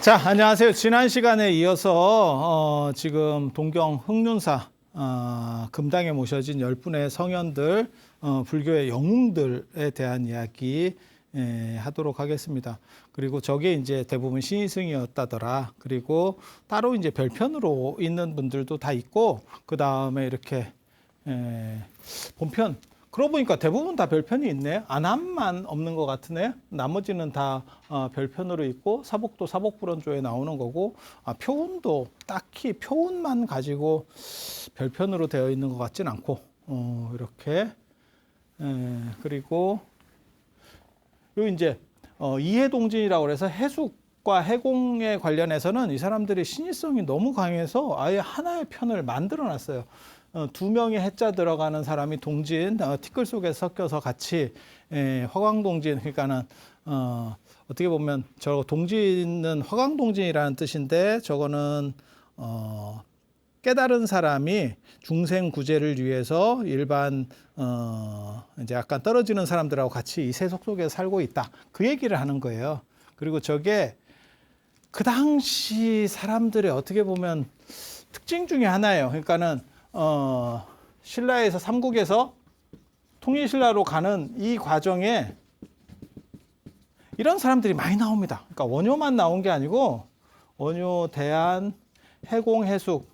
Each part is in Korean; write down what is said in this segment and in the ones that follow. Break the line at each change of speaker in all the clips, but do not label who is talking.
자, 안녕하세요. 지난 시간에 이어서 지금 동경 흑륜사 금당에 모셔진 10분의 성현들, 불교의 영웅들에 대한 이야기 하도록 하겠습니다. 그리고 저게 이제 대부분 신의승이었다더라. 그리고 따로 이제 별편으로 있는 분들도 다 있고, 그 다음에 이렇게 본편. 그러고 보니까 대부분 다 별편이 있네. 안암만 없는 것 같으네. 나머지는 다 별편으로 있고, 사복도 사복불원조에 나오는 거고, 표운도 딱히 표운만 가지고 별편으로 되어 있는 것 같진 않고, 이렇게. 그리고 요 이제 이해동진이라고 해서 해숙과 해공에 관련해서는 이 사람들이 신의성이 너무 강해서 아예 하나의 편을 만들어 놨어요. 두 명의 해자 들어가는 사람이 동진, 티끌 속에 섞여서 같이 화광동진, 그러니까는 어떻게 보면 저 동진은 화광동진이라는 뜻인데, 저거는 깨달은 사람이 중생 구제를 위해서 일반 이제 약간 떨어지는 사람들하고 같이 이 세속 속에 살고 있다, 그 얘기를 하는 거예요. 그리고 저게 그 당시 사람들의 어떻게 보면 특징 중에 하나예요. 그러니까는 신라에서 삼국에서 통일신라로 가는 이 과정에 이런 사람들이 많이 나옵니다. 그러니까 원효만 나온 게 아니고 원효, 대안, 해공, 해숙,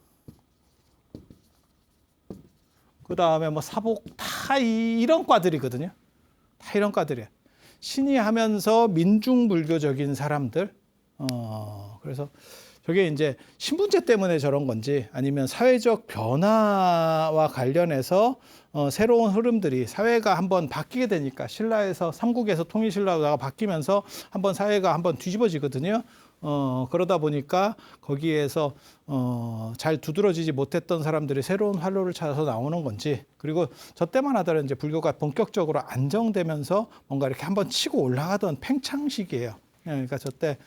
그 다음에 뭐 사복, 다 이런 과들이거든요. 다 이런 과들이에요. 신이 하면서 민중불교적인 사람들. 그래서 저게 이제 신분제 때문에 저런 건지, 아니면 사회적 변화와 관련해서 새로운 흐름들이, 사회가 한번 바뀌게 되니까, 신라에서 삼국에서 통일신라가 바뀌면서 한번 사회가 한번 뒤집어지거든요. 그러다 보니까 거기에서 잘 두드러지지 못했던 사람들이 새로운 활로를 찾아서 나오는 건지, 그리고 저 때만 하더라도 이제 불교가 본격적으로 안정되면서 뭔가 이렇게 한번 치고 올라가던 팽창 시기예요. 그러니까 저때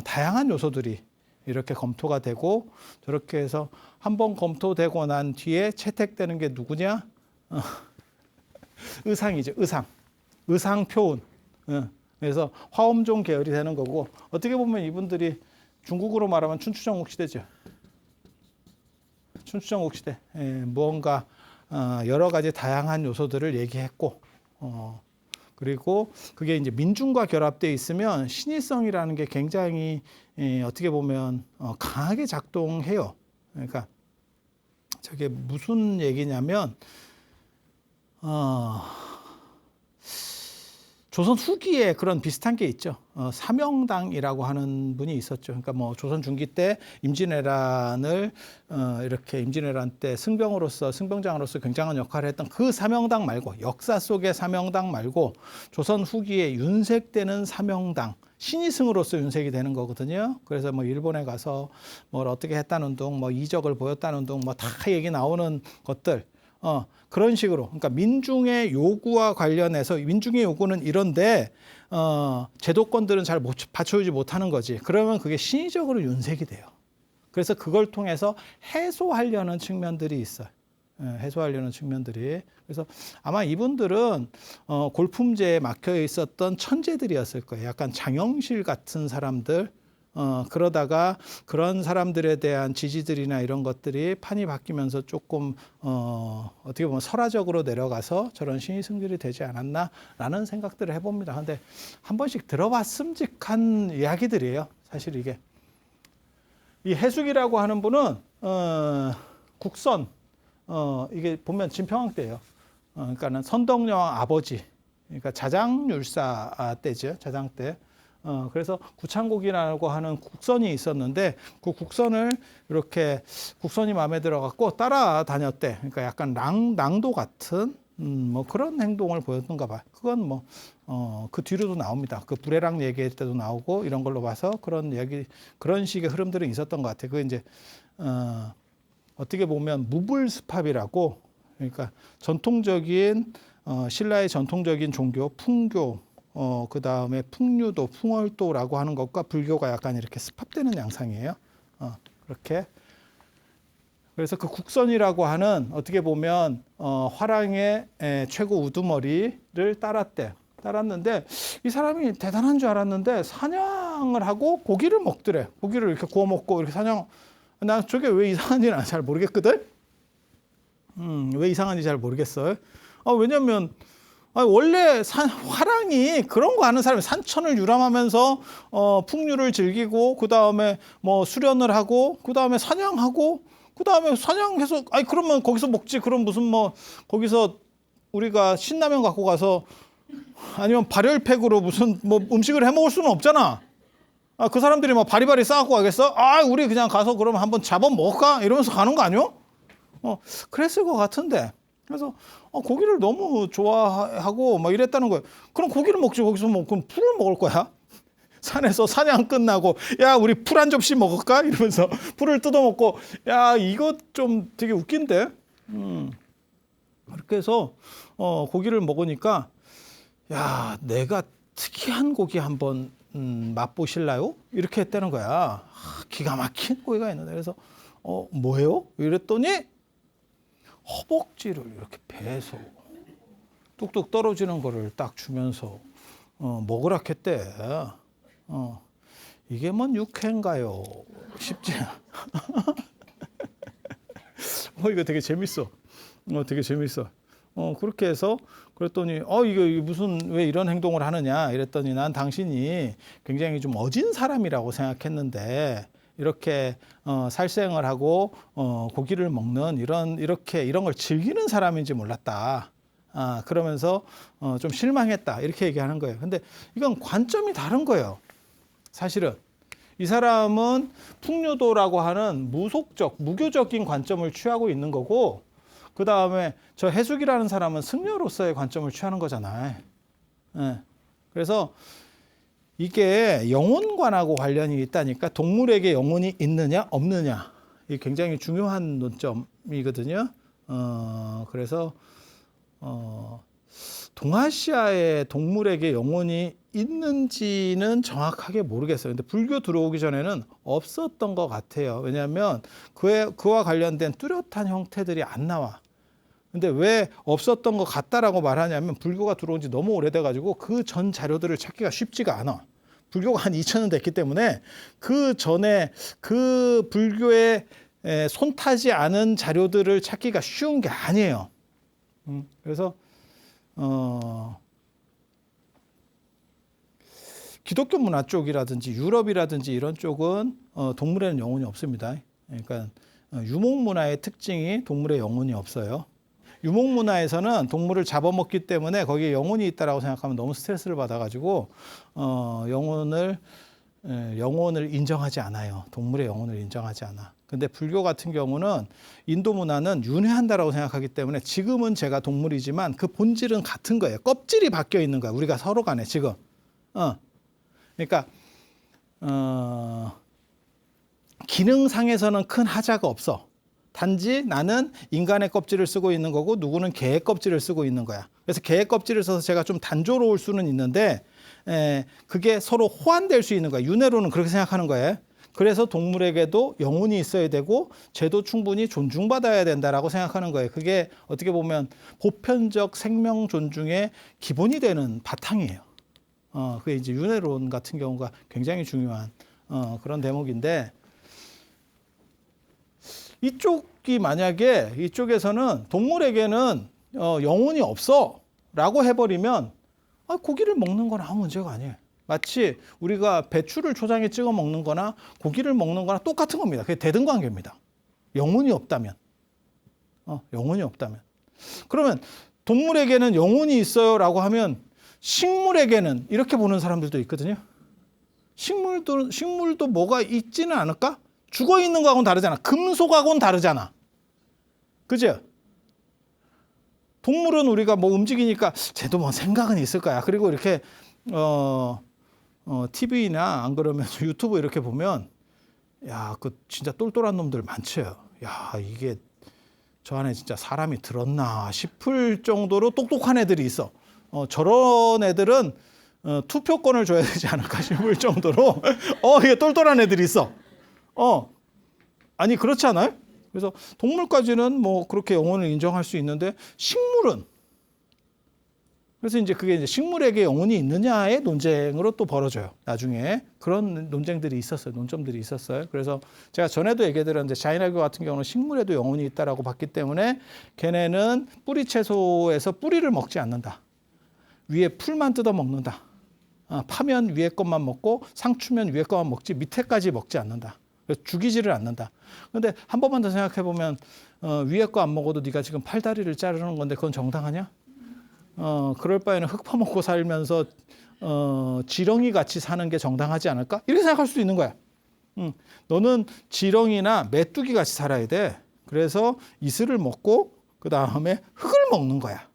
다양한 요소들이 이렇게 검토가 되고, 저렇게 해서 한번 검토되고 난 뒤에 채택되는 게 누구냐? 의상이죠. 의상표운. 그래서 화엄종 계열이 되는 거고, 어떻게 보면 이분들이 중국으로 말하면 춘추전국 시대죠. 춘추전국 시대. 무언가 여러 가지 다양한 요소들을 얘기했고, 그리고 그게 이제 민중과 결합되어 있으면 신의성이라는 게 굉장히 어떻게 보면 강하게 작동해요. 그러니까 저게 무슨 얘기냐면, 조선 후기에 그런 비슷한 게 있죠. 사명당이라고 하는 분이 있었죠. 그러니까 뭐 조선 중기 때 임진왜란을 이렇게 임진왜란 때 승병장으로서 굉장한 역할을 했던 그 사명당 말고, 역사 속의 사명당 말고, 조선 후기에 윤색되는 사명당, 신의승으로서 윤색이 되는 거거든요. 그래서 뭐 일본에 가서 뭘 어떻게 했다는 둥, 뭐 이적을 보였다는 둥, 뭐 다 얘기 나오는 것들. 그런 식으로, 그러니까 민중의 요구와 관련해서, 민중의 요구는 이런데 제도권들은 잘 받쳐주지 못하는 거지. 그러면 그게 신의적으로 윤색이 돼요. 그래서 그걸 통해서 해소하려는 측면들이 있어요. 해소하려는 측면들이. 그래서 아마 이분들은 골품제에 막혀 있었던 천재들이었을 거예요. 약간 장영실 같은 사람들. 그러다가 그런 사람들에 대한 지지들이나 이런 것들이 판이 바뀌면서 조금 어떻게 보면 설화적으로 내려가서 저런 신의승들이 되지 않았나라는 생각들을 해봅니다. 근데 한 번씩 들어봤음직한 이야기들이에요. 사실 이게. 이 해숙이라고 하는 분은 국선, 이게 보면 진평왕 때예요. 그러니까는 선덕여왕 아버지, 그러니까 자장율사 때죠. 자장 때. 그래서 구창곡이라고 하는 국선이 있었는데, 그 국선을 이렇게, 국선이 마음에 들어갖고 따라다녔대. 그러니까 약간 랑도 같은 뭐 그런 행동을 보였던가 봐요. 그건 뭐 그 뒤로도 나옵니다. 그 불애랑 얘기할 때도 나오고, 이런 걸로 봐서 그런 얘기, 그런 식의 흐름들은 있었던 것 같아요. 그게 이제 어떻게 보면 무불스팝이라고, 그러니까 전통적인 신라의 전통적인 종교 풍교, 그 다음에 풍류도, 풍월도라고 하는 것과 불교가 약간 이렇게 습합되는 양상이에요. 그렇게. 그래서 그 국선이라고 하는, 어떻게 보면 화랑의 최고 우두머리를 따랐는데, 이 사람이 대단한 줄 알았는데 사냥 사냥을 하고 고기를 먹더래. 고기를 이렇게 구워 먹고 이렇게 사냥. 난 저게 왜 이상한지는 잘 모르겠거든. 왜 이상한지 잘 모르겠어요. 왜냐면 원래 화랑이 그런 거 하는 사람이 산천을 유람하면서 풍류를 즐기고 그 다음에 뭐 수련을 하고 그 다음에 사냥하고 그 다음에 사냥해서 그러면 거기서 먹지. 그럼 무슨 뭐 거기서 우리가 신라면 갖고 가서 아니면 발열팩으로 무슨 뭐 음식을 해 먹을 수는 없잖아. 그 사람들이 막 바리바리 싸갖고 가겠어? 우리 그냥 가서 그러면 한번 잡아 먹을까? 이러면서 가는 거 아니요? 그랬을 것 같은데. 그래서 고기를 너무 좋아하고 막 이랬다는 거예요. 그럼 고기를 먹지. 거기서 뭐 그럼 풀을 먹을 거야? 산에서 사냥 끝나고 야 우리 풀 한 접시 먹을까? 이러면서 풀을 뜯어먹고 야 이거 좀 되게 웃긴데. 그렇게 해서 고기를 먹으니까 야 내가 특이한 고기 한번 맛보실래요? 이렇게 했다는 거야. 기가 막힌 고기가 있는데 그래서 뭐예요? 이랬더니 허벅지를 이렇게 베서 뚝뚝 떨어지는 거를 딱 주면서 먹으라 했대. 이게 뭔 육회인가요? 쉽지 않아. 이거 되게 재밌어. 되게 재밌어. 그렇게 해서 그랬더니 이거 무슨 왜 이런 행동을 하느냐 이랬더니 난 당신이 굉장히 좀 어진 사람이라고 생각했는데 이렇게 살생을 하고 고기를 먹는 이런 걸 즐기는 사람인지 몰랐다. 그러면서 좀 실망했다. 이렇게 얘기하는 거예요. 근데 이건 관점이 다른 거예요. 사실은 이 사람은 풍류도라고 하는 무속적, 무교적인 관점을 취하고 있는 거고 그 다음에 저 해숙이라는 사람은 승려로서의 관점을 취하는 거잖아요. 그래서 이게 영혼관하고 관련이 있다니까 동물에게 영혼이 있느냐 없느냐 이게 굉장히 중요한 논점이거든요. 그래서 동아시아의 동물에게 영혼이 있는지는 정확하게 모르겠어요. 근데 불교 들어오기 전에는 없었던 것 같아요. 왜냐하면 그와 관련된 뚜렷한 형태들이 안 나와. 근데 왜 없었던 것 같다라고 말하냐면 불교가 들어온 지 너무 오래돼가지고 그 전 자료들을 찾기가 쉽지가 않아. 불교가 한 2000년 됐기 때문에 그 전에 그 불교에 손타지 않은 자료들을 찾기가 쉬운 게 아니에요. 그래서 기독교 문화 쪽이라든지 유럽이라든지 이런 쪽은 동물에는 영혼이 없습니다. 그러니까 유목 문화의 특징이 동물의 영혼이 없어요. 유목 문화에서는 동물을 잡아먹기 때문에 거기에 영혼이 있다라고 생각하면 너무 스트레스를 받아가지고 영혼을 인정하지 않아요. 동물의 영혼을 인정하지 않아. 근데 불교 같은 경우는 인도 문화는 윤회한다라고 생각하기 때문에 지금은 제가 동물이지만 그 본질은 같은 거예요. 껍질이 바뀌어 있는 거야. 우리가 서로 간에 지금. 그러니까 기능상에서는 큰 하자가 없어. 단지 나는 인간의 껍질을 쓰고 있는 거고 누구는 개의 껍질을 쓰고 있는 거야. 그래서 개의 껍질을 써서 제가 좀 단조로울 수는 있는데 그게 서로 호환될 수 있는 거야. 윤회로는 그렇게 생각하는 거예요. 그래서 동물에게도 영혼이 있어야 되고 쟤도 충분히 존중받아야 된다라고 생각하는 거예요. 그게 어떻게 보면 보편적 생명 존중의 기본이 되는 바탕이에요. 그게 이제 윤회론 같은 경우가 굉장히 중요한 그런 대목인데 이쪽이 만약에 이쪽에서는 동물에게는 영혼이 없어라고 해버리면 고기를 먹는 건 아무 문제가 아니에요. 마치 우리가 배추를 초장에 찍어 먹는 거나 고기를 먹는 거나 똑같은 겁니다. 그게 대등관계입니다. 영혼이 없다면. 영혼이 없다면. 그러면 동물에게는 영혼이 있어요라고 하면 식물에게는 이렇게 보는 사람들도 있거든요. 식물도 뭐가 있지는 않을까? 죽어 있는 거하고는 다르잖아. 금속하고는 다르잖아. 그죠? 동물은 우리가 뭐 움직이니까 쟤도 뭐 생각은 있을 거야. 그리고 이렇게 TV나 안 그러면 유튜브 이렇게 보면 야, 그 진짜 똘똘한 놈들 많죠. 야, 이게 저 안에 진짜 사람이 들었나 싶을 정도로 똑똑한 애들이 있어. 저런 애들은 투표권을 줘야 되지 않을까 싶을 정도로 이게 똘똘한 애들이 있어. 아니 그렇지 않아요? 그래서 동물까지는 뭐 그렇게 영혼을 인정할 수 있는데 식물은 그래서 이제 그게 이제 식물에게 영혼이 있느냐의 논쟁으로 또 벌어져요. 나중에 그런 논쟁들이 있었어요. 논점들이 있었어요. 그래서 제가 전에도 얘기해드렸는데 샤이나교 같은 경우는 식물에도 영혼이 있다라고 봤기 때문에 걔네는 뿌리 채소에서 뿌리를 먹지 않는다. 위에 풀만 뜯어 먹는다. 파면 위에 것만 먹고 상추면 위에 것만 먹지 밑에까지 먹지 않는다. 그래서 죽이지를 않는다. 그런데 한 번만 더 생각해 보면 위에 거 안 먹어도 네가 지금 팔다리를 자르는 건데 그건 정당하냐? 그럴 바에는 흙 퍼먹고 살면서 지렁이 같이 사는 게 정당하지 않을까? 이렇게 생각할 수도 있는 거야. 너는 지렁이나 메뚜기 같이 살아야 돼. 그래서 이슬을 먹고 그 다음에 흙을 먹는 거야.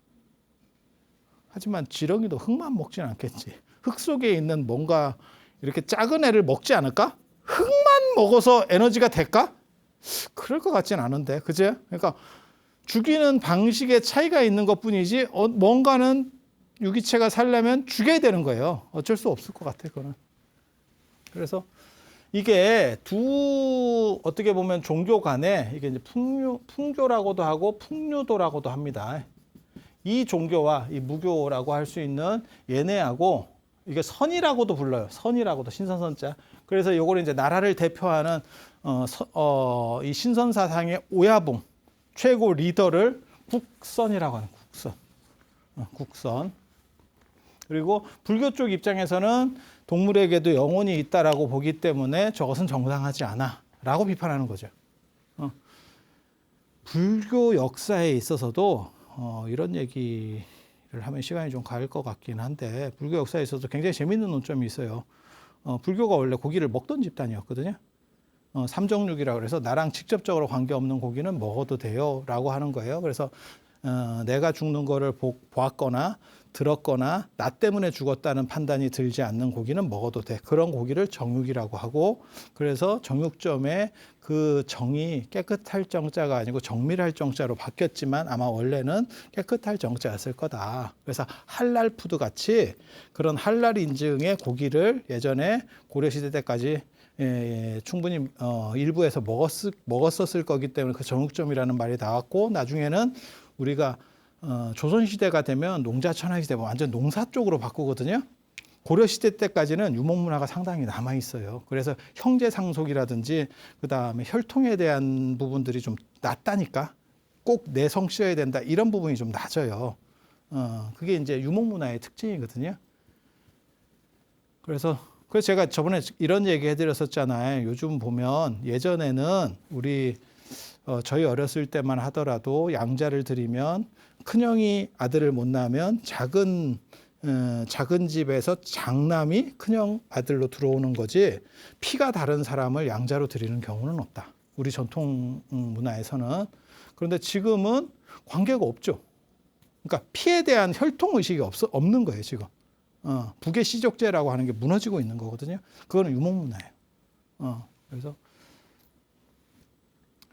하지만 지렁이도 흙만 먹진 않겠지. 흙 속에 있는 뭔가 이렇게 작은 애를 먹지 않을까? 흙만 먹어서 에너지가 될까? 그럴 것 같진 않은데, 그제? 그러니까 죽이는 방식의 차이가 있는 것뿐이지 뭔가는 유기체가 살려면 죽여야 되는 거예요. 어쩔 수 없을 것 같아, 그거는. 그래서 이게 어떻게 보면 종교 간에 이게 이제 풍교라고도 하고 풍류도라고도 합니다. 이 종교와 이 무교라고 할 수 있는 얘네하고 이게 선이라고도 불러요. 선이라고도 신선선자. 그래서 요거를 이제 나라를 대표하는 이 신선 사상의 오야붕 최고 리더를 국선이라고 하는 국선. 국선. 그리고 불교 쪽 입장에서는 동물에게도 영혼이 있다라고 보기 때문에 저것은 정당하지 않아라고 비판하는 거죠. 불교 역사에 있어서도 이런 얘기를 하면 시간이 좀 갈 것 같긴 한데 불교 역사에 있어서 굉장히 재밌는 논점이 있어요. 불교가 원래 고기를 먹던 집단이었거든요. 삼정육이라고 해서 나랑 직접적으로 관계없는 고기는 먹어도 돼요 라고 하는 거예요. 그래서 내가 죽는 거를 보았거나 들었거나 나 때문에 죽었다는 판단이 들지 않는 고기는 먹어도 돼. 그런 고기를 정육이라고 하고, 그래서 정육점에 그 정이 깨끗할 정자가 아니고 정밀할 정자로 바뀌었지만 아마 원래는 깨끗할 정자였을 거다. 그래서 할랄 푸드 같이 그런 할랄 인증의 고기를 예전에 고려시대 때까지 충분히 일부에서 먹었었을 거기 때문에 그 정육점이라는 말이 나왔고, 나중에는 우리가 조선시대가 되면 농자천하시대 완전 농사 쪽으로 바꾸거든요. 고려시대 때까지는 유목문화가 상당히 남아있어요. 그래서 형제상속이라든지 그 다음에 혈통에 대한 부분들이 좀 낮다니까, 꼭 내성 씌어야 된다 이런 부분이 좀 낮아요. 그게 이제 유목문화의 특징이거든요. 그래서 제가 저번에 이런 얘기 해드렸었잖아요. 요즘 보면 예전에는 저희 어렸을 때만 하더라도 양자를 드리면 큰형이 아들을 못 낳으면 작은 집에서 장남이 큰형 아들로 들어오는 거지 피가 다른 사람을 양자로 드리는 경우는 없다. 우리 전통 문화에서는. 그런데 지금은 관계가 없죠. 그러니까 피에 대한 혈통 의식이 없는 거예요, 지금. 북의 시족제라고 하는 게 무너지고 있는 거거든요. 그거는 유목문화예요.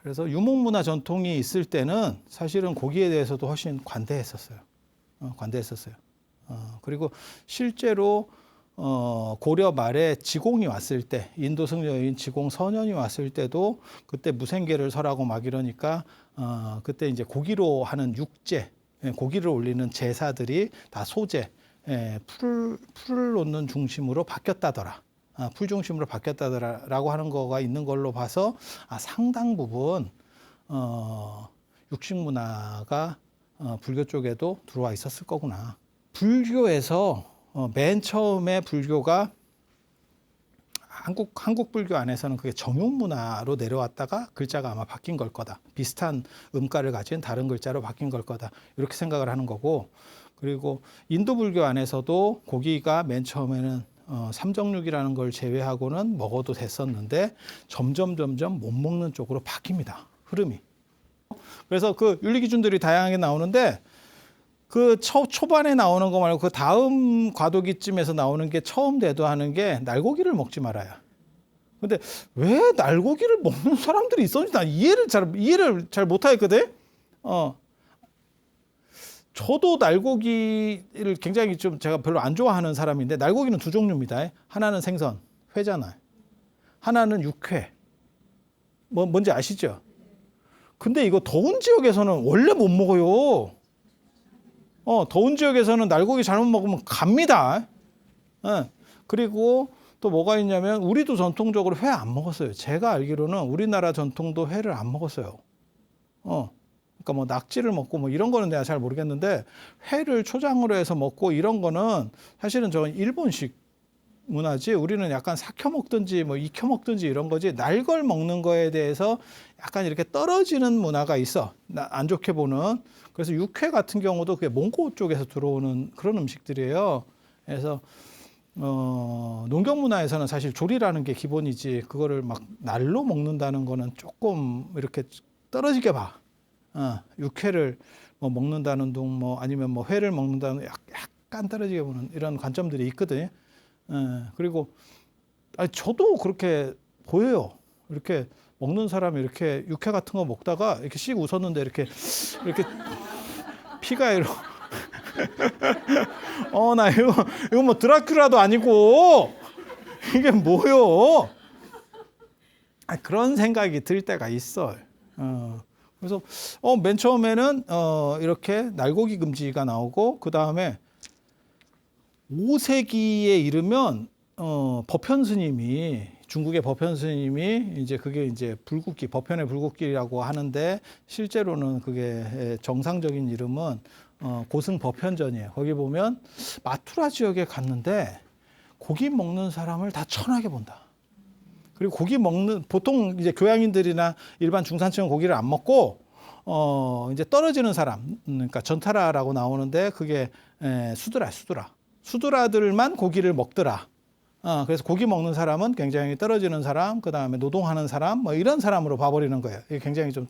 그래서 유목문화 전통이 있을 때는 사실은 고기에 대해서도 훨씬 관대했었어요. 그리고 실제로 고려 말에 지공이 왔을 때, 인도 승려인 지공 선현이 왔을 때도 그때 무생계를 설하고 막 이러니까 그때 이제 고기로 하는 육제, 고기를 올리는 제사들이 다 소제, 풀을 놓는 중심으로 바뀌었다더라. 풀 중심으로 바뀌었다더라라고 하는 거가 있는 걸로 봐서 상당 부분 육식 문화가 불교 쪽에도 들어와 있었을 거구나. 불교에서 맨 처음에 불교가 한국 불교 안에서는 그게 정육 문화로 내려왔다가 글자가 아마 바뀐 걸 거다. 비슷한 음가를 가진 다른 글자로 바뀐 걸 거다. 이렇게 생각을 하는 거고, 그리고 인도 불교 안에서도 고기가 맨 처음에는 삼정육이라는 걸 제외하고는 먹어도 됐었는데 점점 못 먹는 쪽으로 바뀝니다. 흐름이. 그래서 그 윤리 기준들이 다양하게 나오는데 그 초반에 나오는 거 말고 그 다음 과도기쯤에서 나오는 게 처음 대도하는 게 날고기를 먹지 말아요. 근데 왜 날고기를 먹는 사람들이 있었는지 난 이해를 잘 못하겠거든. 저도 날고기를 굉장히 좀 제가 별로 안 좋아하는 사람인데, 날고기는 두 종류입니다. 하나는 생선, 회잖아요. 하나는 육회. 뭔지 아시죠? 근데 이거 더운 지역에서는 원래 못 먹어요. 더운 지역에서는 날고기 잘못 먹으면 갑니다. 예. 그리고 또 뭐가 있냐면 우리도 전통적으로 회 안 먹었어요. 제가 알기로는 우리나라 전통도 회를 안 먹었어요. 그러니까 뭐 낙지를 먹고 뭐 이런 거는 내가 잘 모르겠는데 회를 초장으로 해서 먹고 이런 거는 사실은 저 일본식 문화지. 우리는 약간 삭혀 먹든지 뭐 익혀 먹든지 이런 거지. 날걸 먹는 거에 대해서 약간 이렇게 떨어지는 문화가 있어. 안 좋게 보는. 그래서 육회 같은 경우도 그게 몽고 쪽에서 들어오는 그런 음식들이에요. 그래서 농경 문화에서는 사실 조리라는 게 기본이지 그거를 막 날로 먹는다는 거는 조금 이렇게 떨어지게 봐. 육회를 뭐 먹는다는 둥 뭐 아니면 뭐 회를 먹는다는 약간 떨어지게 보는 이런 관점들이 있거든요. 그리고 저도 그렇게 보여요. 이렇게 먹는 사람이 이렇게 육회 같은 거 먹다가 이렇게 씩 웃었는데 이렇게 피가 이러. 나 이거 뭐 드라큘라도 아니고 이게 뭐요? 그런 생각이 들 때가 있어. 그래서 맨 처음에는 이렇게 날고기 금지가 나오고 그 다음에 5세기에 이르면 법현 스님이 중국의 법현 스님이 이제 그게 이제 불국기 법현의 불국기라고 하는데 실제로는 그게 정상적인 이름은 고승 법현전이에요. 거기 보면 마투라 지역에 갔는데 고기 먹는 사람을 다 천하게 본다. 그리고 고기 먹는 보통 이제 교양인들이나 일반 중산층은 고기를 안 먹고 이제 떨어지는 사람 그러니까 전타라라고 나오는데 그게 수두라들만 고기를 먹더라. 그래서 고기 먹는 사람은 굉장히 떨어지는 사람, 그 다음에 노동하는 사람, 뭐 이런 사람으로 봐버리는 거예요. 이게 굉장히 좀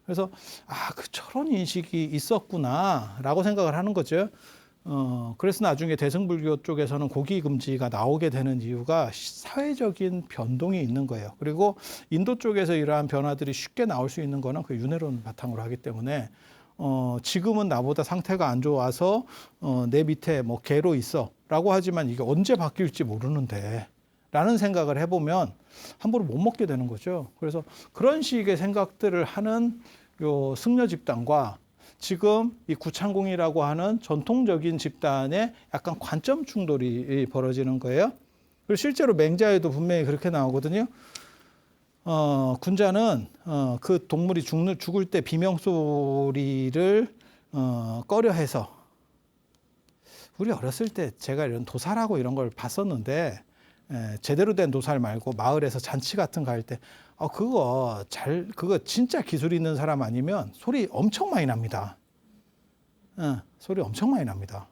그래서 저런 인식이 있었구나라고 생각을 하는 거죠. 그래서 나중에 대승불교 쪽에서는 고기 금지가 나오게 되는 이유가 사회적인 변동이 있는 거예요. 그리고 인도 쪽에서 이러한 변화들이 쉽게 나올 수 있는 거는 그 윤회론 바탕으로 하기 때문에 지금은 나보다 상태가 안 좋아서 내 밑에 뭐 개로 있어라고 하지만 이게 언제 바뀔지 모르는데 라는 생각을 해보면 함부로 못 먹게 되는 거죠. 그래서 그런 식의 생각들을 하는 요 승려 집단과 지금 이 구창공이라고 하는 전통적인 집단의 약간 관점 충돌이 벌어지는 거예요. 그리고 실제로 맹자에도 분명히 그렇게 나오거든요. 군자는 그 동물이 죽을 때 비명소리를 꺼려해서 우리 어렸을 때 제가 이런 도살하고 이런 걸 봤었는데 제대로 된 도살 말고 마을에서 잔치 같은 거 할 때 그거 진짜 기술 있는 사람 아니면 소리 엄청 많이 납니다. 소리 엄청 많이 납니다.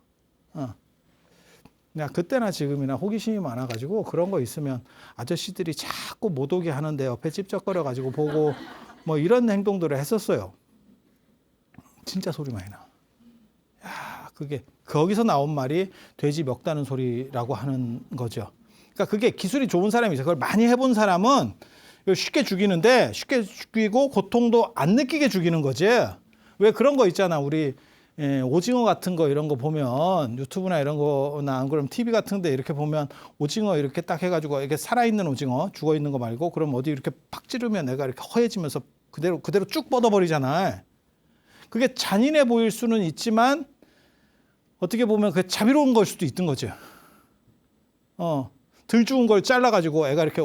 그때나 지금이나 호기심이 많아가지고 그런 거 있으면 아저씨들이 자꾸 못 오게 하는데 옆에 찝쩍거려가지고 보고 뭐 이런 행동들을 했었어요. 진짜 소리 많이 나. 그게 거기서 나온 말이 돼지 먹다는 소리라고 하는 거죠. 그러니까 그게 기술이 좋은 사람이 있어요. 그걸 많이 해본 사람은 쉽게 죽이는데 쉽게 죽이고 고통도 안 느끼게 죽이는 거지. 왜 그런 거 있잖아. 우리 오징어 같은 거 이런 거 보면 유튜브나 이런 거나 안 그러면 TV 같은 데 이렇게 보면 오징어 이렇게 딱 해가지고 이렇게 살아있는 오징어 죽어있는 거 말고 그럼 어디 이렇게 팍 찌르면 내가 이렇게 허해지면서 그대로 쭉 뻗어버리잖아. 그게 잔인해 보일 수는 있지만 어떻게 보면 그게 자비로운 걸 수도 있던 거죠. 덜 죽은 걸 잘라가지고 애가 이렇게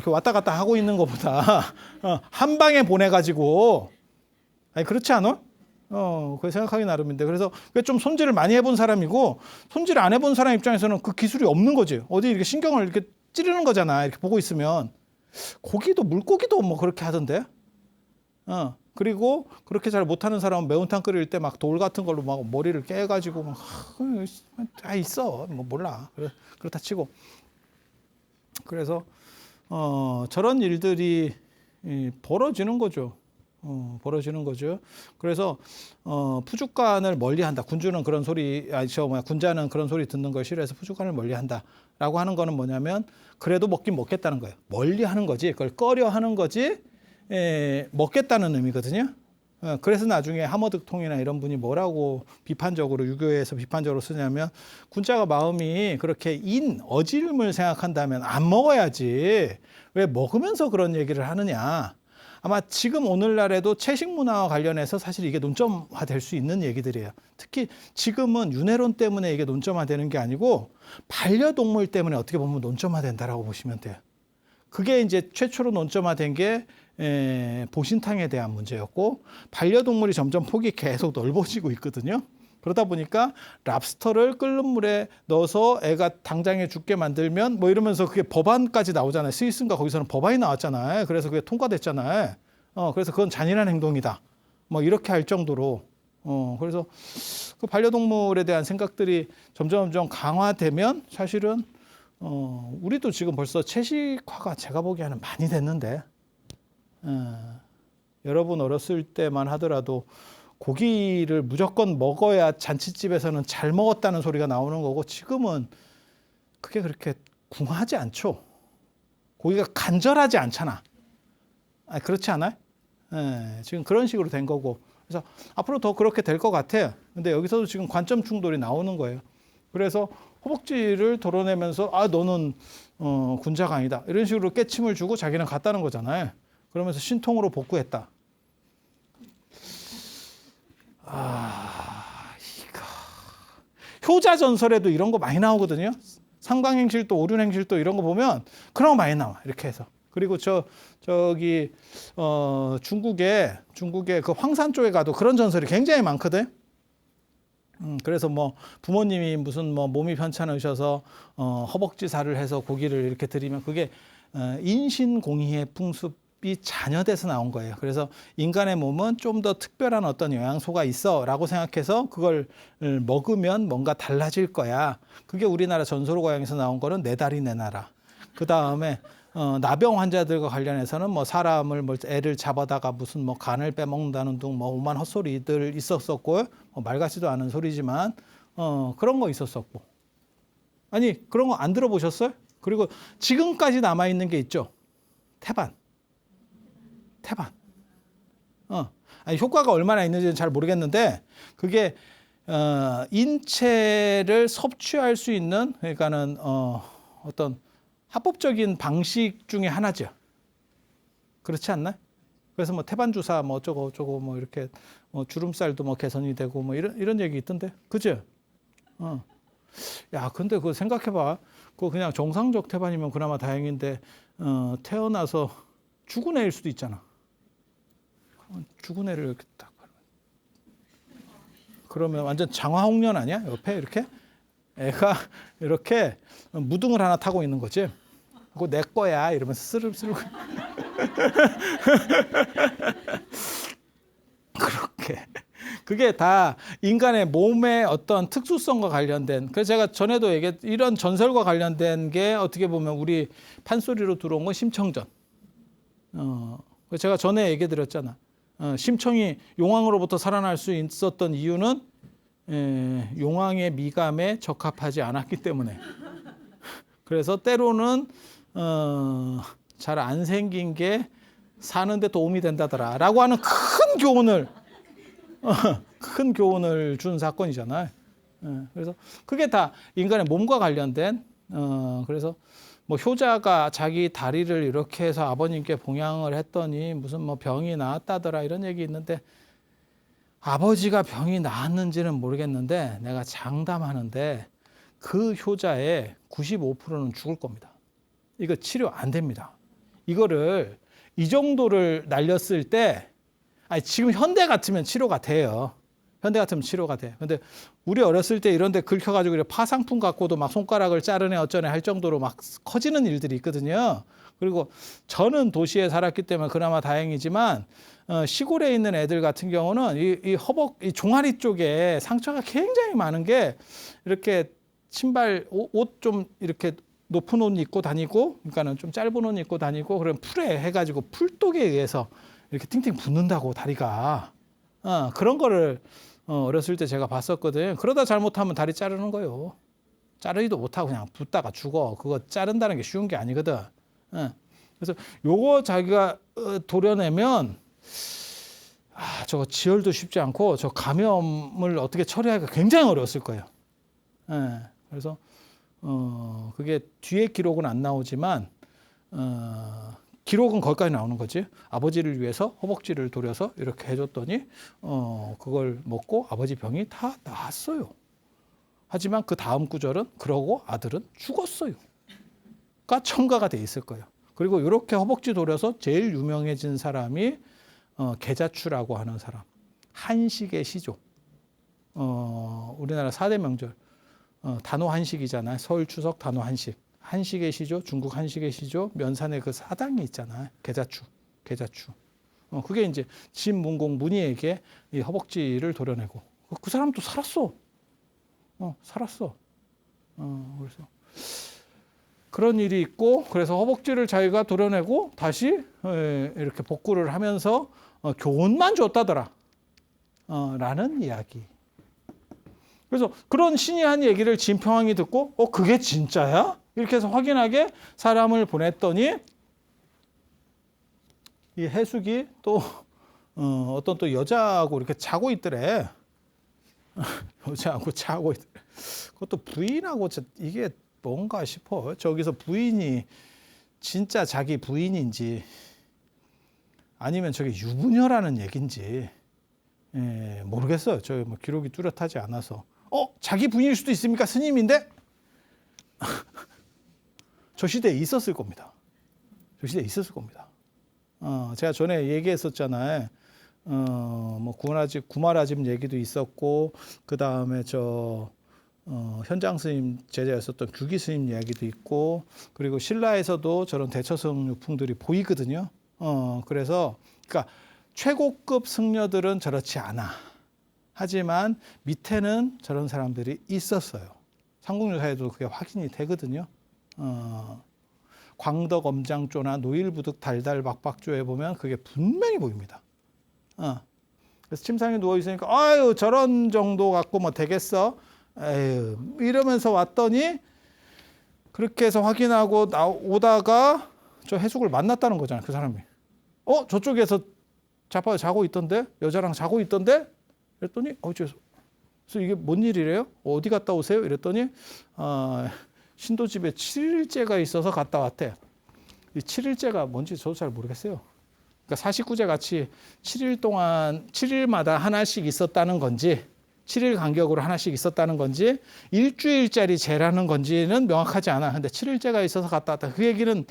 왔다 갔다 하고 있는 것보다 한 방에 보내가지고 그렇지 않아? 그게 생각하기 나름인데 그래서 그게 좀 손질을 많이 해본 사람이고 손질을 안 해본 사람 입장에서는 그 기술이 없는 거지. 어디 이렇게 신경을 이렇게 찌르는 거잖아. 이렇게 보고 있으면 물고기도 뭐 그렇게 하던데. 그리고 그렇게 잘 못하는 사람은 매운탕 끓일 때 막 돌 같은 걸로 막 머리를 깨가지고 막 있어 뭐 몰라 그렇다 치고 그래서 저런 일들이 벌어지는 거죠. 그래서 푸주간을 멀리한다. 군주는 그런 소리 군자는 그런 소리 듣는 걸 싫어해서 푸주간을 멀리한다라고 하는 거는 뭐냐면 그래도 먹긴 먹겠다는 거예요. 멀리하는 거지. 그걸 꺼려하는 거지. 먹겠다는 의미거든요. 그래서 나중에 하머득통이나 이런 분이 뭐라고 비판적으로 유교에서 비판적으로 쓰냐면 군자가 마음이 그렇게 어질음을 생각한다면 안 먹어야지 왜 먹으면서 그런 얘기를 하느냐. 아마 지금 오늘날에도 채식 문화와 관련해서 사실 이게 논점화될 수 있는 얘기들이에요. 특히 지금은 윤회론 때문에 이게 논점화되는 게 아니고 반려동물 때문에 어떻게 보면 논점화된다라고 보시면 돼요. 그게 이제 최초로 논점화된 게 보신탕에 대한 문제였고, 반려동물이 점점 폭이 계속 넓어지고 있거든요. 그러다 보니까 랍스터를 끓는 물에 넣어서 애가 당장에 죽게 만들면 뭐 이러면서 그게 법안까지 나오잖아요. 스위스인가 거기서는 법안이 나왔잖아요. 그래서 그게 통과됐잖아요. 그래서 그건 잔인한 행동이다. 뭐 이렇게 할 정도로. 그래서 그 반려동물에 대한 생각들이 점점 강화되면 사실은 우리도 지금 벌써 채식화가 제가 보기에는 많이 됐는데, 여러분 어렸을 때만 하더라도 고기를 무조건 먹어야 잔치집에서는 잘 먹었다는 소리가 나오는 거고, 지금은 그게 그렇게 궁하지 않죠. 고기가 간절하지 않잖아. 그렇지 않아요? 지금 그런 식으로 된 거고, 그래서 앞으로 더 그렇게 될 것 같아요. 근데 여기서도 지금 관점 충돌이 나오는 거예요. 그래서 허벅지를 도려내면서 너는 군자가 아니다, 이런 식으로 깨침을 주고 자기는 갔다는 거잖아요. 그러면서 신통으로 복구했다. 이거 효자 전설에도 이런 거 많이 나오거든요. 삼광행실도 오륜행실도 이런 거 보면 그런 거 많이 나와, 이렇게 해서. 그리고 저기 중국의 그 황산 쪽에 가도 그런 전설이 굉장히 많거든. 그래서 뭐 부모님이 무슨 뭐 몸이 편찮으셔서 허벅지살을 해서 고기를 이렇게 드리면 그게 인신공희의 풍습이 잔여돼서 나온 거예요. 그래서 인간의 몸은 좀 더 특별한 어떤 영양소가 있어라고 생각해서 그걸 먹으면 뭔가 달라질 거야. 그게 우리나라 전설고향에서 나온 거는 내 다리 내 나라. 그 다음에 나병 환자들과 관련해서는 뭐 사람을 애를 잡아다가 무슨 뭐 간을 빼먹는다는 둥 뭐 오만 헛소리들 있었었고, 말 같지도 않은 소리지만 그런 거 있었었고. 아니 그런 거 안 들어보셨어요? 그리고 지금까지 남아 있는 게 있죠. 태반. 아니 효과가 얼마나 있는지는 잘 모르겠는데, 그게 인체를 섭취할 수 있는, 그러니까는 어떤 합법적인 방식 중에 하나죠. 그렇지 않나요? 그래서 뭐 태반 주사 뭐 어쩌고 뭐 이렇게 주름살도 뭐 개선이 되고 뭐 이런 얘기 있던데, 그죠? 야, 근데 그거 생각해봐. 그거 그냥 정상적 태반이면 그나마 다행인데 태어나서 죽은 애일 수도 있잖아. 죽은 애를 이렇게 딱 그러면 완전 장화홍련 아니야? 옆에 이렇게 애가 이렇게 무등을 하나 타고 있는 거지. 그거 내 거야 이러면서 쓰르륵 그렇게. 그게 다 인간의 몸의 어떤 특수성과 관련된, 그래서 제가 전에도 이런 전설과 관련된 게 어떻게 보면 우리 판소리로 들어온 건 심청전. 제가 전에 얘기 드렸잖아. 심청이 용왕으로부터 살아날 수 있었던 이유는 용왕의 미감에 적합하지 않았기 때문에. 그래서 때로는 잘 안 생긴 게 사는데 도움이 된다더라 라고 하는 큰 교훈을 준 사건이잖아요. 그래서 그게 다 인간의 몸과 관련된, 그래서 뭐 효자가 자기 다리를 이렇게 해서 아버님께 봉양을 했더니 무슨 뭐 병이 나았다더라 이런 얘기 있는데, 아버지가 병이 나았는지는 모르겠는데 내가 장담하는데 그 효자의 95%는 죽을 겁니다. 이거 치료 안 됩니다. 이거를 이 정도를 날렸을 때, 지금 현대 같으면 치료가 돼요. 현대 같으면 치료가 돼. 근데 우리 어렸을 때 이런 데 긁혀가지고 파상풍 갖고도 막 손가락을 자르네 어쩌네 할 정도로 막 커지는 일들이 있거든요. 그리고 저는 도시에 살았기 때문에 그나마 다행이지만, 시골에 있는 애들 같은 경우는 이 종아리 쪽에 상처가 굉장히 많은 게, 이렇게 신발, 옷 좀 이렇게 높은 옷 입고 다니고, 그러니까는 좀 짧은 옷 입고 다니고, 그럼 풀에 해가지고 풀독에 의해서 이렇게 팅팅 붓는다고 다리가. 그런 거를 어렸을 때 제가 봤었거든요. 그러다 잘못하면 다리 자르는 거예요. 자르지도 못하고 그냥 붓다가 죽어. 그거 자른다는 게 쉬운 게 아니거든. 그래서 요거 자기가 도려내면 저거 지혈도 쉽지 않고 저 감염을 어떻게 처리하기가 굉장히 어려웠을 거예요. 그래서 그게 뒤에 기록은 안 나오지만 기록은 거기까지 나오는 거지. 아버지를 위해서 허벅지를 도려서 이렇게 해줬더니 그걸 먹고 아버지 병이 다 나았어요. 하지만 그 다음 구절은 그러고 아들은 죽었어요. 가 첨가가 돼 있을 거예요. 그리고 이렇게 허벅지 도려서 제일 유명해진 사람이 계자추라고 하는 사람. 한식의 시조. 우리나라 4대 명절. 단오 한식이잖아요. 서울 추석 단오 한식. 한식의 시조, 중국 한식의 시조, 면산의 그 사당이 있잖아요. 계자추. 그게 이제 진문공 문희에게 이 허벅지를 도려내고 그 사람도 살았어. 살았어. 그래서 그런 일이 있고 그래서 허벅지를 자기가 도려내고 다시 이렇게 복구를 하면서 교훈만 줬다더라. 라는 이야기. 그래서 그런 신이 한 얘기를 진평왕이 듣고 그게 진짜야? 이렇게 해서 확인하게 사람을 보냈더니 이 해숙이 또 어떤 또 여자하고 이렇게 자고 있더래. 여자하고 자고 있더래. 그것도 부인하고 이게 뭔가 싶어. 저기서 부인이 진짜 자기 부인인지 아니면 저게 유부녀라는 얘긴지 모르겠어요. 저 뭐 기록이 뚜렷하지 않아서. 자기 부인일 수도 있습니까? 스님인데? 저 시대에 있었을 겁니다. 제가 전에 얘기했었잖아요. 뭐 구마라집 얘기도 있었고, 그 다음에 현장 스님 제자였었던 규기 스님 이야기도 있고, 그리고 신라에서도 저런 대처성 유풍들이 보이거든요. 그래서, 그러니까 최고급 승려들은 저렇지 않아. 하지만 밑에는 저런 사람들이 있었어요. 삼국유사에도 그게 확인이 되거든요. 광덕엄장조나 노일부득 달달박박조에 보면 그게 분명히 보입니다. 그래서 침상에 누워 있으니까 아유 저런 정도 갖고 뭐 되겠어? 에휴 이러면서 왔더니 그렇게 해서 확인하고 오다가 저 해숙을 만났다는 거잖아요. 그 사람이. 저쪽에서 자고 있던데? 여자랑 자고 있던데? 그랬더니 그래서 이게 뭔 일이래요? 어디 갔다 오세요? 이랬더니 신도집에 7일째가 있어서 갔다 왔대. 이 7일째가 뭔지 저도 잘 모르겠어요. 그러니까 49제 같이 7일 동안 7일마다 하나씩 있었다는 건지 7일 간격으로 하나씩 있었다는 건지 일주일짜리 제라는 건지는 명확하지 않아. 근데 7일째가 있어서 갔다 왔다. 그 얘기는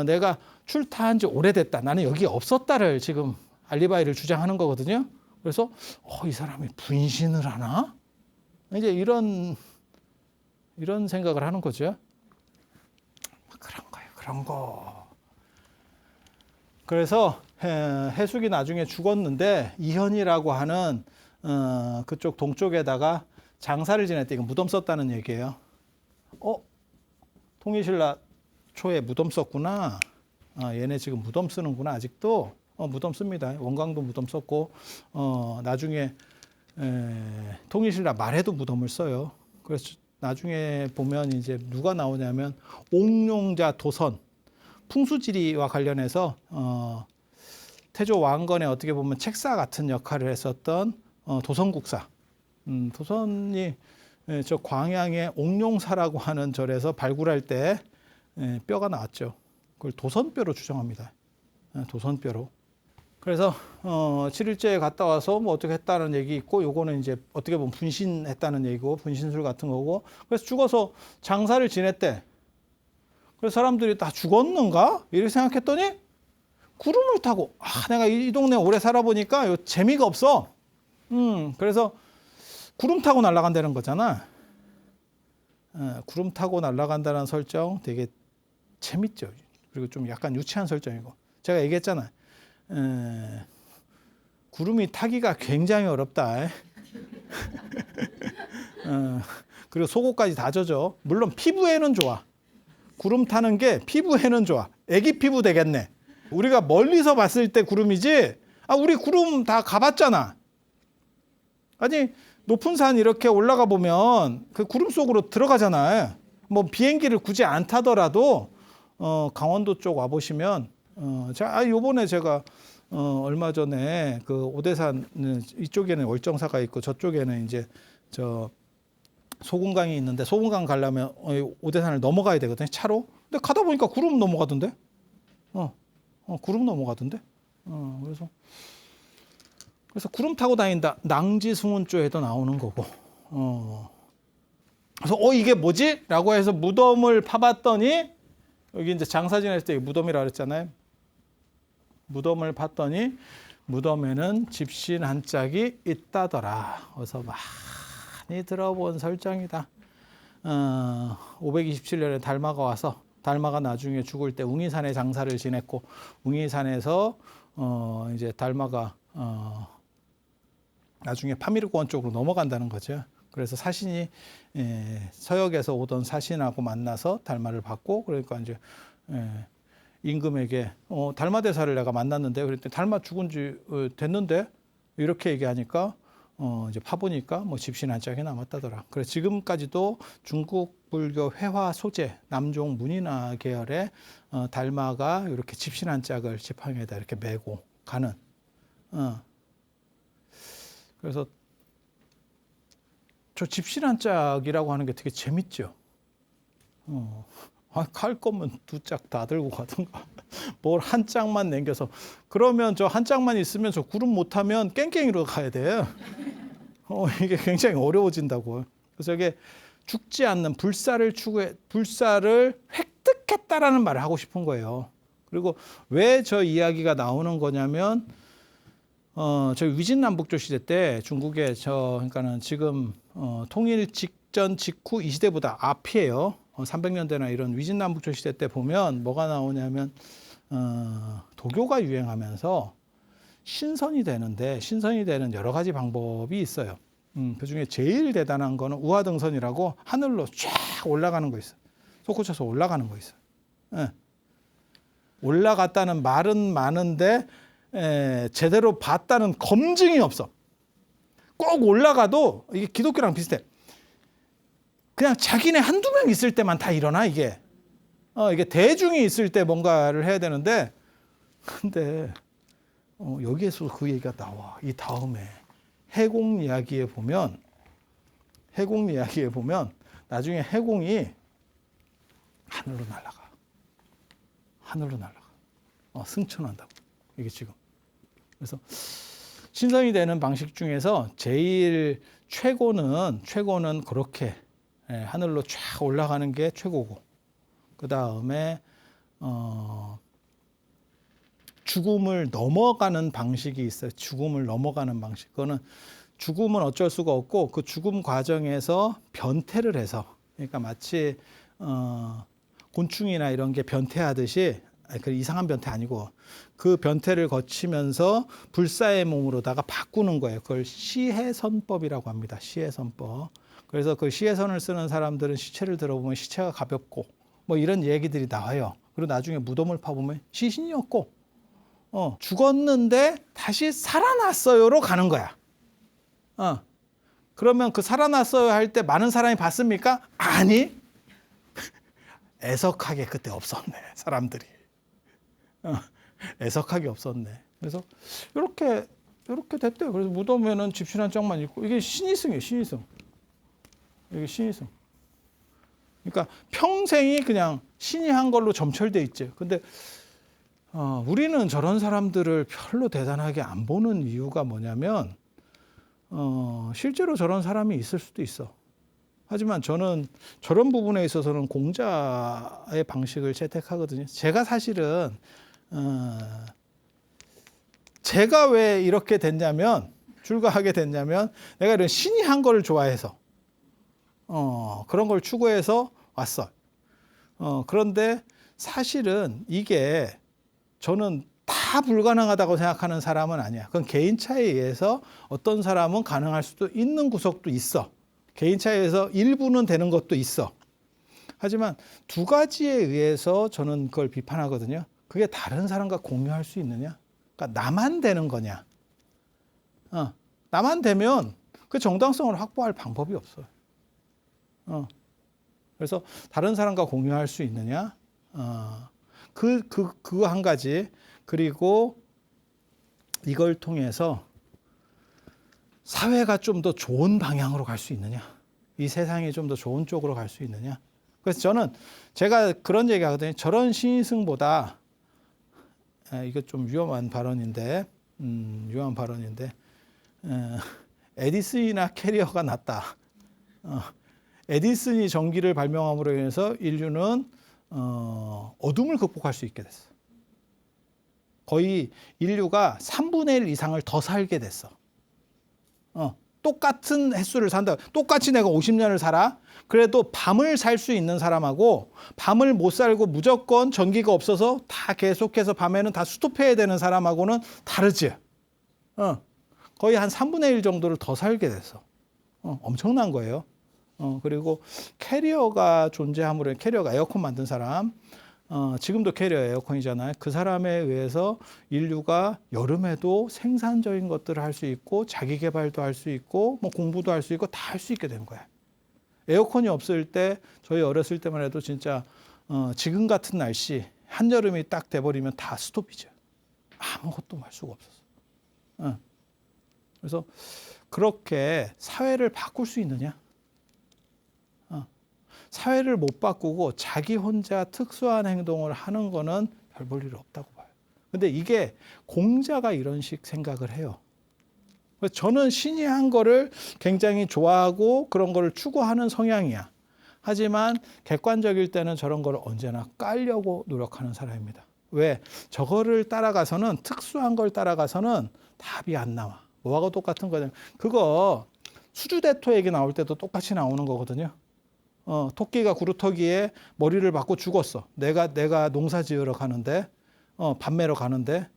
내가 출타한 지 오래됐다. 나는 여기 없었다를 지금 알리바이를 주장하는 거거든요. 그래서 이 사람이 분신을 하나? 이제 이런 생각을 하는 거죠. 그런 거. 그래서 해숙이 나중에 죽었는데 이현이라고 하는 그쪽 동쪽에다가 장사를 지냈대. 이거 무덤 썼다는 얘기예요. 통일신라 초에 무덤 썼구나. 얘네 지금 무덤 쓰는구나. 아직도 무덤 씁니다. 원광도 무덤 썼고 나중에 통일신라 말에도 무덤을 써요. 그래서 나중에 보면 이제 누가 나오냐면 옥룡자 도선 풍수지리와 관련해서 태조 왕건의 어떻게 보면 책사 같은 역할을 했었던 도선국사. 도선이 저 광양의 옥룡사라고 하는 절에서 발굴할 때 뼈가 나왔죠. 그걸 도선뼈로 추정합니다. 도선뼈로. 그래서 7일째에 갔다 와서 뭐 어떻게 했다는 얘기 있고, 요거는 이제 어떻게 보면 분신했다는 얘기고, 분신술 같은 거고. 그래서 죽어서 장사를 지냈대. 그래서 사람들이 다 죽었는가? 이렇게 생각했더니 구름을 타고 내가 이 동네 오래 살아보니까 요 재미가 없어. 그래서 구름 타고 날아간다는 거잖아. 구름 타고 날아간다는 설정 되게 재밌죠. 그리고 좀 약간 유치한 설정이고. 제가 얘기했잖아요. 구름이 타기가 굉장히 어렵다. 그리고 속옷까지 다 젖어. 물론 피부에는 좋아. 구름 타는 게 피부에는 좋아. 애기 피부 되겠네. 우리가 멀리서 봤을 때 구름이지. 우리 구름 다 가봤잖아. 아니 높은 산 이렇게 올라가 보면 그 구름 속으로 들어가잖아요. 뭐 비행기를 굳이 안 타더라도 강원도 쪽 와 보시면 요번에 제가 얼마 전에 그 오대산 이쪽에는 월정사가 있고 저쪽에는 이제 소금강이 있는데 소금강 가려면 오대산을 넘어가야 되거든요. 차로. 근데 가다 보니까 구름 넘어가던데. 구름 넘어가던데. 그래서 구름 타고 다닌다. 낭지숭은조에도 나오는 거고. 그래서 이게 뭐지? 라고 해서 무덤을 파봤더니 여기 이제 장사 지낼 때 무덤이라 그랬잖아요. 무덤을 봤더니 무덤에는 집신 한 짝이 있다더라. 어서 많이 들어본 설정이다. 527년에 달마가 와서 달마가 나중에 죽을 때 웅이산에 장사를 지냈고 웅이산에서 이제 달마가 나중에 파미르고원 쪽으로 넘어간다는 거죠. 그래서 사신이 서역에서 오던 사신하고 만나서 달마를 받고 그러니까 이제 임금에게 달마 대사를 내가 만났는데 그랬더니 달마 죽은 지 됐는데 이렇게 얘기하니까 이제 파보니까 뭐 집신 한 짝이 남았다더라. 그래서 지금까지도 중국 불교 회화 소재 남종 문인화 계열의 달마가 이렇게 집신 한 짝을 지팡이에다 이렇게 메고 가는. 그래서 저 집신 한 짝이라고 하는 게 되게 재밌죠. 갈 거면 두 짝 다 들고 가든가 뭘 한 짝만 남겨서 그러면 저 한 짝만 있으면 저 구름 못 타면 깽깽이로 가야 돼요. 이게 굉장히 어려워진다고. 그래서 이게 죽지 않는 불사를 획득했다라는 말을 하고 싶은 거예요. 그리고 왜 저 이야기가 나오는 거냐면 저희 위진남북조 시대 때 중국의 그러니까는 지금 통일 직전 직후 이 시대보다 앞이에요. 300년대나 이런 위진남북조 시대 때 보면 뭐가 나오냐면 도교가 유행하면서 신선이 되는 여러 가지 방법이 있어요. 그중에 제일 대단한 거는 우화등선이라고 하늘로 쫙 올라가는 거 있어요. 솟구쳐서 올라가는 거 있어요. 올라갔다는 말은 많은데 제대로 봤다는 검증이 없어. 꼭 올라가도 이게 기독교랑 비슷해. 그냥 자기네 한두 명 있을 때만 다 일어나 이게. 이게 대중이 있을 때 뭔가를 해야 되는데 근데 여기에서 그 얘기가 나와. 이 다음에 해공 이야기에 보면 나중에 해공이 하늘로 날아가. 승천한다고. 이게 지금. 그래서 신선이 되는 방식 중에서 제일 최고는 그렇게 하늘로 쫙 올라가는 게 최고고 그 다음에 죽음을 넘어가는 방식이 있어요. 죽음을 넘어가는 방식. 그거는 죽음은 어쩔 수가 없고 그 죽음 과정에서 변태를 해서 그러니까 마치 곤충이나 이런 게 변태하듯이 그 이상한 변태 아니고 그 변태를 거치면서 불사의 몸으로다가 바꾸는 거예요. 그걸 시해선법이라고 합니다. 시해선법. 그래서 그 시해선을 쓰는 사람들은 시체를 들어보면 시체가 가볍고 뭐 이런 얘기들이 나와요. 그리고 나중에 무덤을 파보면 시신이었고 죽었는데 다시 살아났어요로 가는 거야. 그러면 그 살아났어요 할 때 많은 사람이 봤습니까? 아니. 애석하게 그때 없었네. 사람들이. 애석하게 없었네. 그래서 이렇게 됐대요. 그래서 무덤에는 집신 한 짝만 있고 이게 신의승이에요. 신의승. 이게 신의승. 그러니까 평생이 그냥 신이 한 걸로 점철돼 있지. 근데 우리는 저런 사람들을 별로 대단하게 안 보는 이유가 뭐냐면 실제로 저런 사람이 있을 수도 있어. 하지만 저는 저런 부분에 있어서는 공자의 방식을 채택하거든요. 제가 사실은 제가 왜 이렇게 됐냐면 출가하게 됐냐면 내가 이런 신이 한 거를 좋아해서 그런 걸 추구해서 왔어. 그런데 사실은 이게 저는 다 불가능하다고 생각하는 사람은 아니야. 그건 개인차에 의해서 어떤 사람은 가능할 수도 있는 구석도 있어. 개인차에 의해서 일부는 되는 것도 있어. 하지만 두 가지에 의해서 저는 그걸 비판하거든요. 그게 다른 사람과 공유할 수 있느냐? 그러니까 나만 되는 거냐? 나만 되면 그 정당성을 확보할 방법이 없어요. 그래서 다른 사람과 공유할 수 있느냐? 그거 한 가지. 그리고 이걸 통해서 사회가 좀 더 좋은 방향으로 갈 수 있느냐? 이 세상이 좀 더 좋은 쪽으로 갈 수 있느냐? 그래서 제가 그런 얘기 하거든요. 저런 신의승보다 이거 좀 위험한 발언인데, 에디슨이나 캐리어가 낫다. 에디슨이 전기를 발명함으로 인해서 인류는 어둠을 극복할 수 있게 됐어. 거의 인류가 3분의 1 이상을 더 살게 됐어. 똑같은 횟수를 산다. 똑같이 내가 50년을 살아. 그래도 밤을 살 수 있는 사람하고 밤을 못 살고 무조건 전기가 없어서 다 계속해서 밤에는 다 스톱해야 되는 사람하고는 다르지. 거의 한 3분의 1 정도를 더 살게 됐어. 엄청난 거예요. 그리고 캐리어가 존재함으로, 캐리어가 에어컨 만든 사람, 지금도 캐리어 에어컨이잖아요. 그 사람에 의해서 인류가 여름에도 생산적인 것들을 할 수 있고 자기 개발도 할 수 있고 뭐 공부도 할 수 있고 다 할 수 있게 된 거야. 에어컨이 없을 때, 저희 어렸을 때만 해도 진짜 지금 같은 날씨 한여름이 딱 돼버리면 다 스톱이죠. 아무것도 할 수가 없었어. 그래서 그렇게 사회를 바꿀 수 있느냐? 사회를 못 바꾸고 자기 혼자 특수한 행동을 하는 거는 별 볼 일 없다고 봐요. 근데 이게 공자가 이런 식 생각을 해요. 그래서 저는 신이 한 거를 굉장히 좋아하고 그런 거를 추구하는 성향이야. 하지만 객관적일 때는 저런 거를 언제나 깔려고 노력하는 사람입니다. 왜? 저거를 따라가서는, 특수한 걸 따라가서는 답이 안 나와. 뭐하고 똑같은 거냐. 그거 수주대토 얘기 나올 때도 똑같이 나오는 거거든요. 토끼가 구루터기에 머리를 박고 죽었어. 내가 농사 지으러 가는데, 밥 매러 가는데.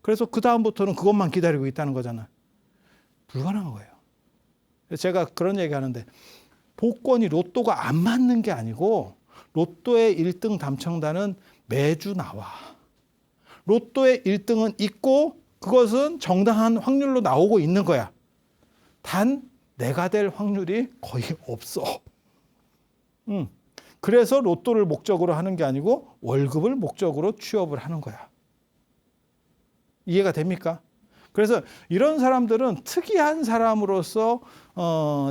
그래서 그 다음부터는 그것만 기다리고 있다는 거잖아. 불가능한 거예요. 제가 그런 얘기 하는데, 복권이 로또가 안 맞는 게 아니고, 로또의 1등 당첨자는 매주 나와. 로또의 1등은 있고, 그것은 정당한 확률로 나오고 있는 거야. 단, 내가 될 확률이 거의 없어. 그래서 로또를 목적으로 하는 게 아니고 월급을 목적으로 취업을 하는 거야. 이해가 됩니까? 그래서 이런 사람들은 특이한 사람으로서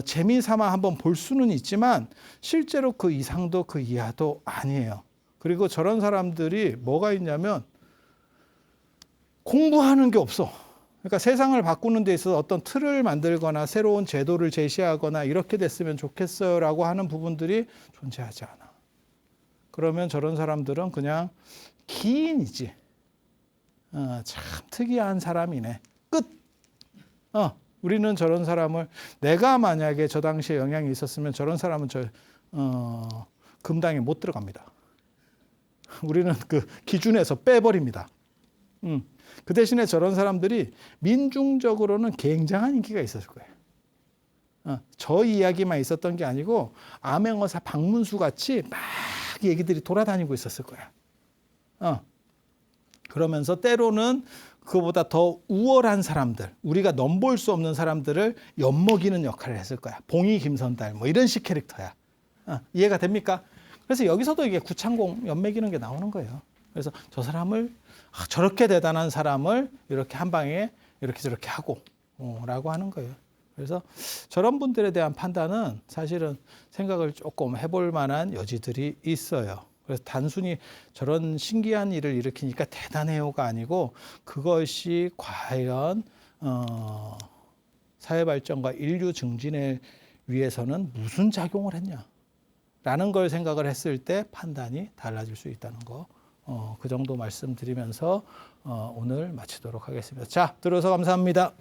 재미삼아 한번 볼 수는 있지만 실제로 그 이상도 그 이하도 아니에요. 그리고 저런 사람들이 뭐가 있냐면 공부하는 게 없어. 그러니까 세상을 바꾸는 데 있어서 어떤 틀을 만들거나 새로운 제도를 제시하거나 이렇게 됐으면 좋겠어요라고 하는 부분들이 존재하지 않아. 그러면 저런 사람들은 그냥 기인이지. 참 특이한 사람이네. 끝. 우리는 저런 사람을, 내가 만약에 저 당시에 영향이 있었으면 저런 사람은 금당에 못 들어갑니다. 우리는 그 기준에서 빼버립니다. 그 대신에 저런 사람들이 민중적으로는 굉장한 인기가 있었을 거예요. 저 이야기만 있었던 게 아니고 암행어사 박문수 같이 막 얘기들이 돌아다니고 있었을 거야. 그러면서 때로는 그거보다 더 우월한 사람들, 우리가 넘볼 수 없는 사람들을 엿먹이는 역할을 했을 거야. 봉이 김선달 뭐 이런 식 캐릭터야. 이해가 됩니까? 그래서 여기서도 이게 구창공 엿먹이는 게 나오는 거예요. 그래서 저 사람을, 저렇게 대단한 사람을 이렇게 한 방에 이렇게 저렇게 하고 라고 하는 거예요. 그래서 저런 분들에 대한 판단은 사실은 생각을 조금 해볼 만한 여지들이 있어요. 그래서 단순히 저런 신기한 일을 일으키니까 대단해요가 아니고 그것이 과연 사회 발전과 인류 증진에 위해서는 무슨 작용을 했냐라는 걸 생각을 했을 때 판단이 달라질 수 있다는 거. 그 정도 말씀드리면서 오늘 마치도록 하겠습니다. 자, 들어서 감사합니다.